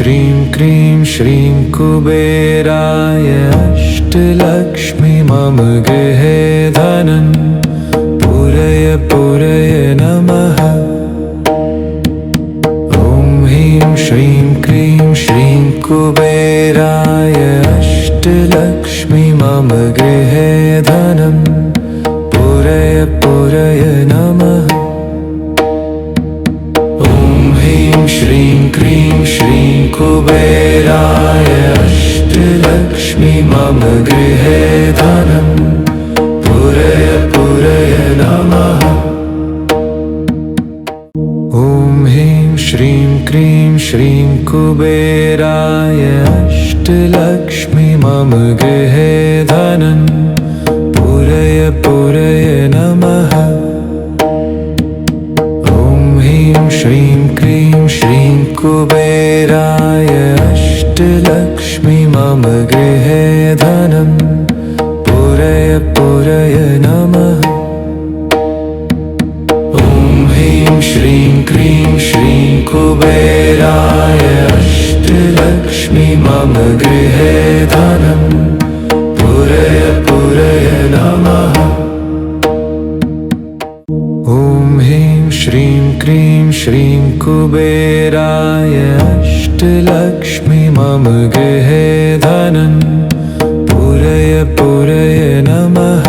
श्रीं क्रीं श्रीं कुबेराय अष्टलक्ष्मी मम गृहे धनं पूरय पूरय नमः। ॐ ह्रीं श्रीं क्रीं श्रीं कुबेराय अष्टलक्ष्मी मम गृहे धनं पूरय पूरय नमः। श्रीं क्रीं श्रीं कुबेराय अष्टलक्ष्मी मम गृहे धनं पूरय पूरय नमः। ॐ ह्रीं श्रीं क्रीं श्रीं कुबेराय अष्टलक्ष्मी मम गृहे धनं पूरय पूरय नमः। श्रीं क्रीं श्रीं कुबेराय अष्टलक्ष्मी मम गृहे धनं पूरय पूरय नमः। ॐ ह्रीं श्रीं क्रीं श्रीं कुबेराय अष्टलक्ष्मी मम गृहे धनं पूरय पूरय नमः। श्रीं क्रीं श्रीं कुबेराय अष्टलक्ष्मी मम गृहे धनं पूरय पूरय नमः।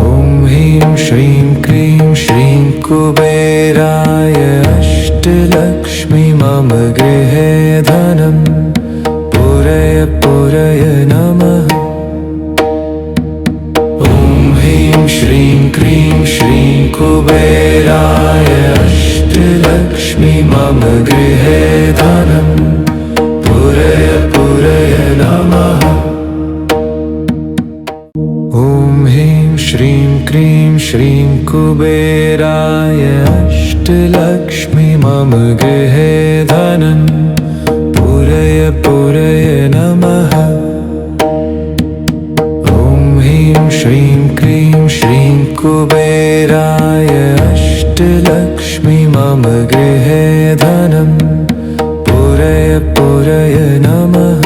ॐ ह्रीं श्रीं क्रीं श्रीं कुबेराय अष्टलक्ष्मी मम गृहे धनं पूरय पूरय नमः। श्रीं क्रीं श्रीं कुबेराय अष्टलक्ष्मी मम गृहे धनं पूरय पूरय नमः। ॐ ह्रीं श्रीं क्रीं श्रीं कुबेराय अष्टलक्ष्मी मम गृहे धनं पूरय पूरय नमः। श्रीं क्रीं श्रीं कुबेराय अष्टलक्ष्मी मम गृहे धनं पूरय पूरय नमः।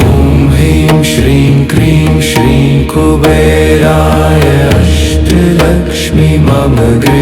ॐ ह्रीं श्रीं क्रीं श्रीं कुबेराय अष्टलक्ष्मी मम गृहे